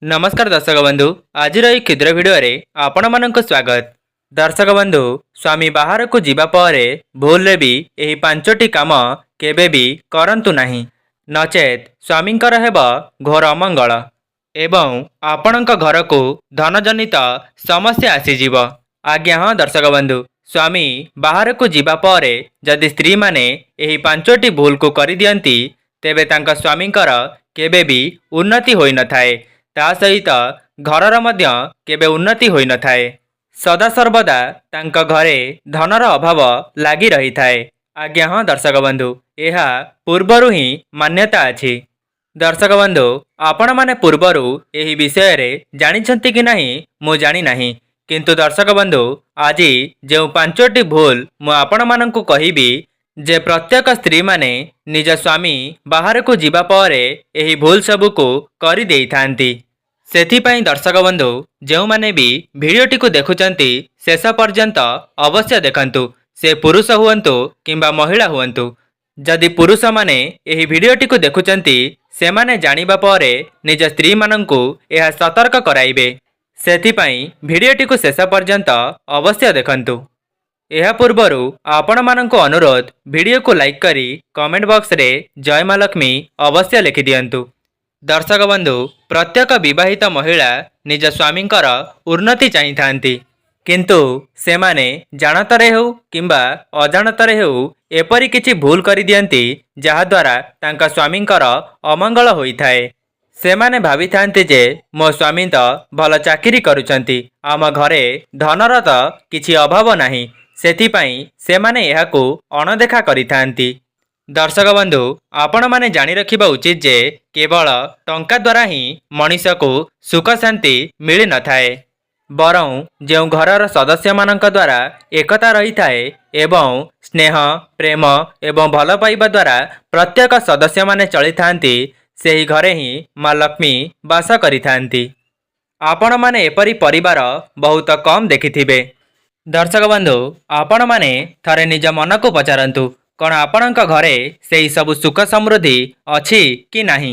नमस्कार दर्शक बंधु आज क्षुद्र भिडियो आपण मानक स्वागत। दर्शक बंधु स्वामी बाहर को जीवा पर भूल भी यही पांचटी काम केबे भी करंतु नहीं, नचेत स्वामींकर हेब घोर अमंगल एवं आपणक घर को धनजनित समस्या आसीजिव। आज्ञा हाँ दर्शक बंधु, स्वामी बाहर को जीवा पर जदि स्त्री माने यही पांचटी भूल को करि दियंती तेबे तांका स्वामींकर केबे भी उन्नति होई न थाए, ता सहित घरर मध्य केबे उन्नति होई न थाए। सदा सर्वदा तांका घरे धनर अभाव लागी रही थाए। आज्ञा हाँ दर्शक बंधु, यह पूर्वरु ही मान्यता अछि। दर्शक बंधु आपण माने पूर्वरु यही विषय रे जानिछंती कि नहीं मु जानी नहीं, किंतु दर्शक बंधु आज जो पांचटी भूल मु आपण मानंकु कहिबी जे प्रत्येक स्त्री माने निज स्वामी बाहर को जीवा पर यही भूल सबू को करि देई थांती। सेथिपाई दर्शक बंधु जो माने भी भिडियोटी को देखुचंती शेष पर्यंत अवश्य देखंतु, से पुरुष हुअंतु किंबा महिला हुअंतु। जदि पुरुष माने यही भिडियोटी को देखुचंती से माने जानिबा परे निज स्त्री मानंकु यह सतर्क कराइबे। सेथिपाई भिडियोटी को शेष पर्यंत अवश्य देखंतु। यह पूर्वरु आपण मानंकु अनुरोध भिडियो को लाइक करी कमेंट बॉक्स रे जय मां लक्ष्मी अवश्य लिखि दियंतु। दर्शक बंधु प्रत्येक विवाहित महिला निज स्वामींकर उन्नति चाहि थांती, किंतु से माने जानतरे हो किंबा अजाणतरे हो एपरि किछि भूल करि दियंती जहा द्वारा तांका स्वामींकर अमंगल होई थाए। से माने भावी थांती जे मो स्वामी तो भल चाकरी करुचंती, आम घरे धनर तो किछि अभाव नाही, सेथिपाई से माने एहाकु अणदेखा करिथांती। दर्शक बंधु आपण माने जानि रखिबा उचित जे केवल टंका द्वारा ही मनीष को सुख शांति मिली न थाए, बरं जो घरर सदस्य मानक द्वारा एकता रही थाए एवं स्नेह प्रेम एवं भल पाइबा द्वारा प्रत्येक सदस्य माने चली थांती, सेही घरे ही मां लक्ष्मी वास करिथांती। आपण माने एपरि परिवार बहुत कम देखिथिबे। दर्शक बंधु आपण माने थरे निज मन को पचारंतु, कौन आपणक घरे सेही सब सुख समृद्धि अछि कि नाही।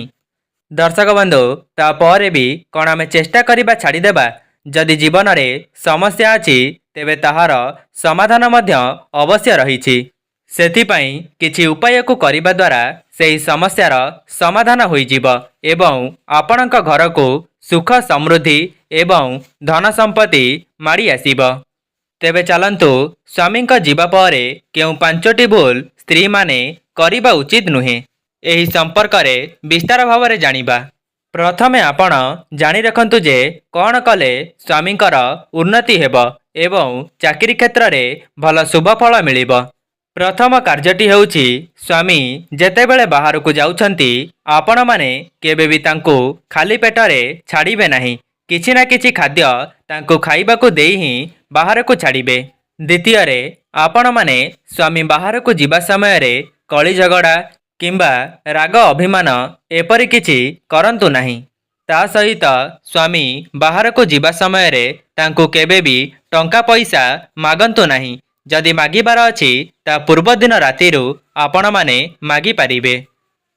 दर्शक बंधु तापर भी कौन आमे चेष्टा करिबा छाड़ी देबा, जदि जीवन रे समस्या अछि तेबे ताहार समाधान मध्य अवश्य रहिछि। सेथिपाई किछि उपाय को करिबा द्वारा सेही समस्यार समाधान होई जिवो एवं आपणक घर को सुख समृद्धि एवं धन संपत्ति माड़ी आसीबो। तेबे चलंतु स्वामी जीवा पर केउ पांचटी भूल स्त्री माने करिबा उचित नुहे, एही संपर्क रे विस्तार भाव में जानिबा। प्रथमे आपण जानि रखंतु जे कौन कले स्वामींकर उन्नति हेबो एवं चाकरी क्षेत्र रे भल शुभ फल मिलिबो। प्रथम कार्यटी हेउछि स्वामी जेतेबेले बाहर को जाउछंती आपण माने केबे भी तांको खाली पेटरे छाड़िबे नाही, किछि ना किछि खाद्य तांको खाइबाको देई ही बाहर को छाड़िबे। द्वितीय रे आपण माने स्वामी बाहर को जीवा समय रे कली झगड़ा किंबा राग अभिमान एपरि किछि करंतु नाही। ता सहित स्वामी बाहर को जीवा समय रे तांको केबे भी टंका पैसा मागंतु नाही। जदि मागिबार अछि ता पूर्व दिन रातिरु आपण माने मागी पारिबे,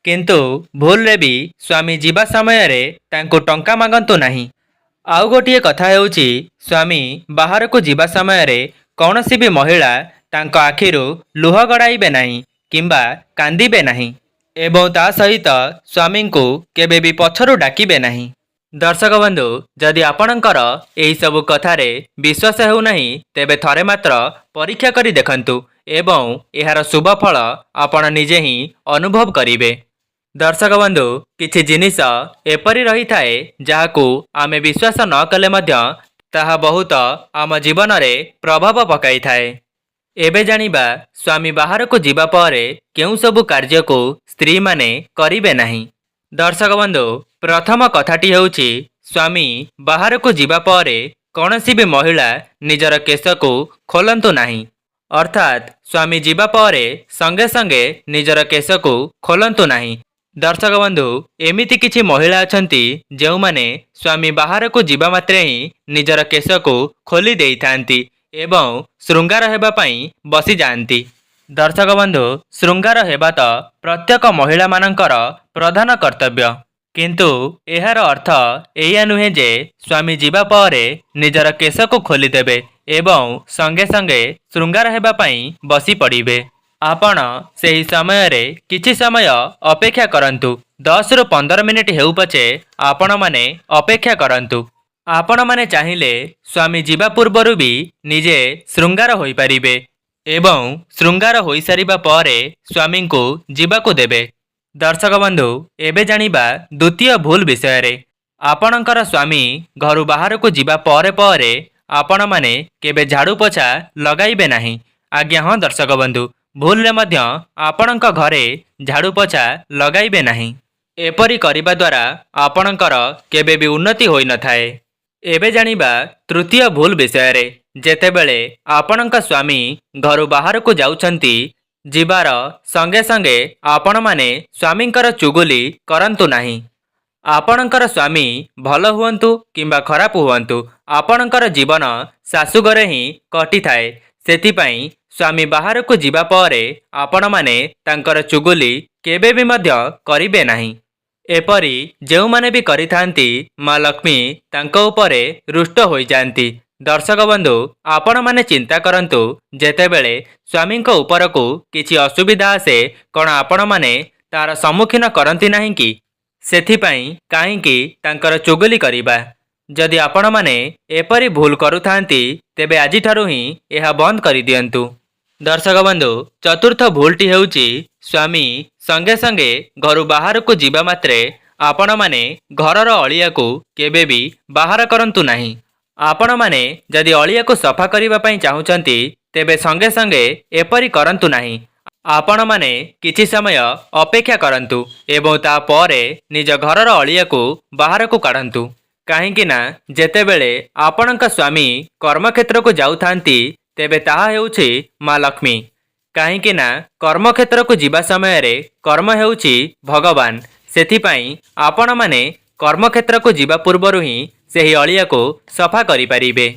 किंतु भूल रे भी स्वामी जीवा समय रे तांको टंका मागंतु नाही। आउ गोटिए कथा हेउछि स्वामी बाहर को जीवा समय रे कौनसी भी महिला तांको आखिरु लुह गड़ाइबे नाही किंबा कांदिबे नाही एवं ता सहित स्वामी को केबे भी पछरु डाकिबे नाही। दर्शक बंधु जदि आपणकर एही सब कथारे विश्वास हेउ नाही तेबे थरे मात्र परीक्षा करी देखंतु एवं एहार शुभ फल आपण निजे ही अनुभव करिवे। दर्शक बंधु किछि जिनिस एपरि रही थाए जाहाकू आमे विश्वास न कले मध्य ताहा बहुत आम जीवन रे प्रभाव पकाई थाए। एबे जानिबा स्वामी बाहर को जीवा पर केउ सबु कार्य को स्त्री माने करिबे नाही। दर्शक बंधु प्रथम कथाटी हेउछि स्वामी बाहर को जीवा पर कौनसी भी महिला निजर केश को खोलंतु नाही, अर्थात स्वामी जीवा पर संगे संगे निजर केश को खोलंतु नाही। दर्शक बंधु एमिति किछि महिला अछंती जेउ माने स्वामी बाहर को जीवा मात्रे ही निजर केश को खोली देई थांती एवं श्रृंगार हेबा पई बसी जांती। दर्शक बंधु श्रृंगार हेबा तो प्रत्येक महिला मानंकर प्रधान कर्तव्य, किंतु एहार अर्थ एया नुहे जे स्वामी जीवा पर निजर केश को खोलीदेवे एवं संगे संगे श्रृंगार हेबा पई बसी पड़िबे। आपण सेही समय रे किछि समय अपेक्षा करंतु 10 रु 15 मिनिट हेउ पछे आपण माने अपेक्षा करंतु। आपण माने चाहिले स्वामी जीवा पूर्वरु भी निजे श्रृंगार होई परिबे एवं श्रृंगार होई सारिबा परे स्वामी को जीवा को देबे। दर्शक बंधु एबे जानिबा द्वितीय भूल विषय रे। आपणकर स्वामी घर बाहर को जीवा परे परे आपण माने केबे झाड़ू पोछा लगाइबे नाही। आज्ञा हाँ दर्शक बंधु भूल रे मध्य आपणक घरे झाड़ू पोछा लगाइबे नाही। एपरी करिबा द्वारा आपणकर केबे भी उन्नति होई न थाए। एबे जानिबा तृतीय भूल विषय रे। जेतेबेले आपणक स्वामी घर बाहर को जाउछंती जीवार संगे संगे आपण माने स्वामींकर चुगुली करंतु नाही। आपणकर स्वामी भल हुअंतु किंबा खराब हुअंतु आपणकर जीवन शाशुघरे ही कटि थाए। सेथिपाई स्वामी बाहर को जीवा परे आपण माने तांकर चुगुली केबे भी मध्य करिबे नाही। एपरी जेउ माने भी करिथांती मां लक्ष्मी तांको उपरे रुष्ट होई जांती। दर्शक बंधु आपण माने चिंता करंतु जेतेबेले स्वामी को ऊपर को किछि असुविधा आसे कोन आपण माने तार सम्मुखीन करंती नाही कि सेथिपाई काहेकि तांकर चुगली करिबा। जदि आपण माने एपरी भूल करुथांती तेबे आजि ठारु ही एहा बंद करि दियंतु। दर्शक बंधु चतुर्थ भूलटी हेउची स्वामी संगे संगे घर बाहर को जीवा मात्रे आपण माने घरर अलिया को केबे भी बाहर करंतु नाही। आपण माने जदि अलिया को सफा करिबा पई चाहुचंती तेबे संगे संगे एपरी करंतु नाही। आपण माने किछि समय अपेक्षा करंतु एवं ता परे निज घरर अलिया को बाहर को काढंतु। काहेकि ना जेतेबेले आपणक स्वामी कर्मक्षेत्र को जाउथांती तेबे ताहा हेउछि मां लक्ष्मी। काहेकि ना कर्मक्षेत्र को जीवा समय रे कर्म हेउछि भगवान। सेथिपाई आपण माने कर्मक्षेत्र को जीवा पूर्वरु ही सेही अलिया को सफा करि परिबे।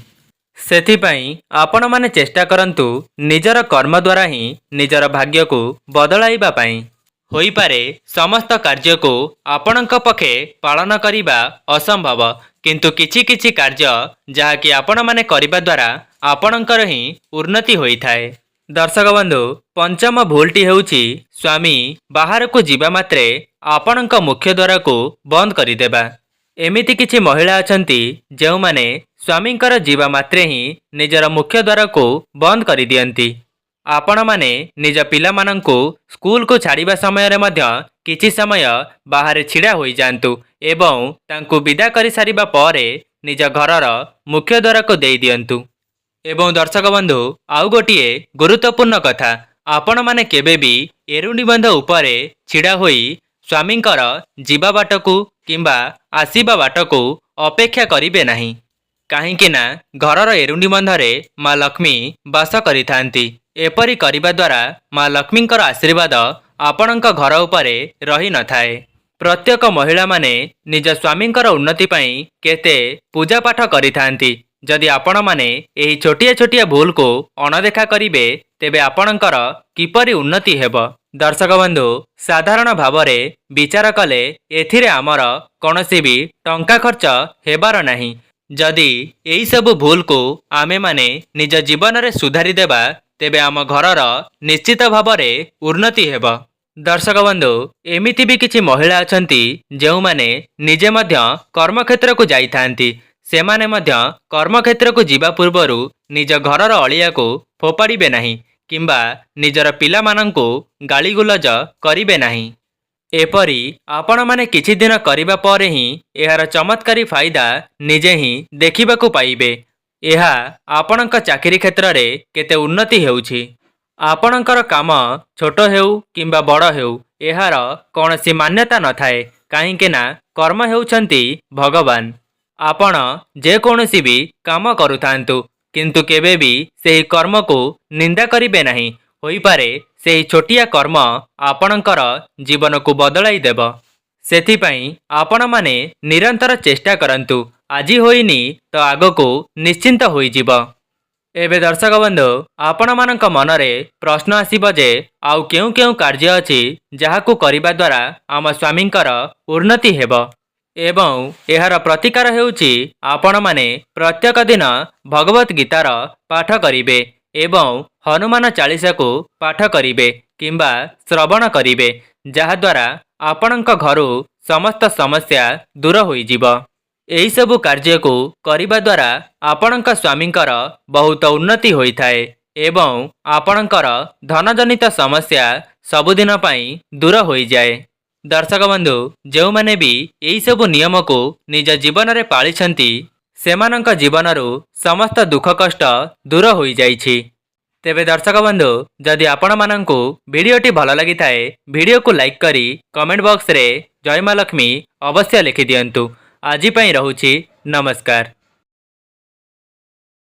सेथिपाई आपण माने चेष्टा करंतु निजर कर्म द्वारा ही निजर भाग्य को बदलाइबा पई। होई पारे समस्त कार्य को आपणक पखे पालन करिबा असंभव किंतु किछि किछि कार्य जहा कि आपण माने करिबा द्वारा आपणकर ही उन्नति होई थाए। दर्शक बंधु पंचम भूलटी हेउछि स्वामी बाहर को जीवा मात्रे आपणक मुख्य द्वार को बंद करिदेबा। एमिति किछि महिला अछंती जेउ माने स्वामींकर जीवा मात्रे ही निजर मुख्य द्वार को बंद करि दियंती। आपण माने निज पिला मानंकु स्कूल को छाड़िबा समय रे मध्य किछि समय बाहर छिड़ा होई जांतु एवं तांकु विदा करि सारिबा परे निज घरर मुख्य द्वार को देई दियंतु। एवं दर्शक बंधु आउ गोटिए गुरुत्वपूर्ण कथा आपण माने केबे भी एरुंडी बंध उपरे छिड़ा होई स्वामींकर जीवा बाटकू किंबा आसीबा बाटकू अपेक्षा करिबे नाही। काहेकि ना घरर एरुंडी बंधरे मां लक्ष्मी बास करिथांती। एपरी करिबा द्वारा मां लक्ष्मींकर आशीर्वाद आपणक घर उपरे रही न थाए। प्रत्येक महिला माने निज स्वामींकर उन्नति पई केते पूजा पाठ करिथांती। जदि आपण माने एही छोटिया छोटिया भूल को अणदेखा करिबे तेबे आपणकर किपरि उन्नति हेबो। दर्शक बंधु साधारण भावरे विचार कले एथिरे आमर कोनोसी भी टंका खर्च हेबार नाही। जदि एही सब भूल को आमे माने निज जीवन रे सुधारी देबा तेबे आम घरर निश्चित भावरे उन्नति हेबो। दर्शक बंधु एमिति भी किछि महिला अछंती जेउ माने निजे मध्य कर्मक्षेत्र को जाइथांती। सेमाने मध्य कर्मक्षेत्र को जीवा पूर्वरु निज घरर अलिया को फोपाड़िबे नाही किंबा निजर पिला मानंकु गाली गुलज करिबे नाही। एपरी आपण माने किछि दिन करिबा परे ही एहार चमत्कारी फायदा निजे ही देखिबाकू पाइबे। एहा आपणक चाकरी क्षेत्र रे केते उन्नति हेउछि। आपणकर काम छोट हेउ किंबा बड़ हेउ एहार कोनोसी मान्यता न थाए। काहेकि ना कर्म हेउछंती भगवान। आपण जे कोनोसी भी काम करुथांतु किंतु केबे भी सेही कर्म को निंदा करिबे नाही। होई पारे सेही छोटिया कर्म आपणकर जीवन को बदलाई देब। सेथिपाई आपण माने निरंतर चेष्टा करंतु। आजी होइनी तो आगो को निश्चिंत होई जिवो। एबे दर्शक बंधु आपण मानक मनरे प्रश्न आसीबो जे आउ केउ केउ कार्य अछि जाहाकु करिबा द्वारा आम स्वामींकर उन्नति हेबो एवं एहार प्रतिकार हेउछि आपण माने प्रत्येक दिन भगवत गीतार पाठ करिबे एवं हनुमान चालीसा को पाठ करिबे किंबा श्रवण करिबे जहा द्वारा आपणक घरु समस्त समस्या दूर होइजिबो। एही सबु कार्य को करिबा द्वारा आपणक स्वामींकर बहुत उन्नति होइथाए एवं आपणकर धनजनित समस्या सबुदिन पई दूर होई जाए। दर्शक बंधु जो माने भी एही सबु नियम को निज जीवन रे पालिछंती सेमानंक जीवनरु समस्त दुख कष्ट दूर होई जाइछि। तेबे दर्शक बंधु जदि आपण मानंकु वीडियोटी भल लगी थाए वीडियो को लाइक करी कमेंट बॉक्स रे जय मां लक्ष्मी अवश्य लिखि दियंतु। आज पई रहुछि नमस्कार।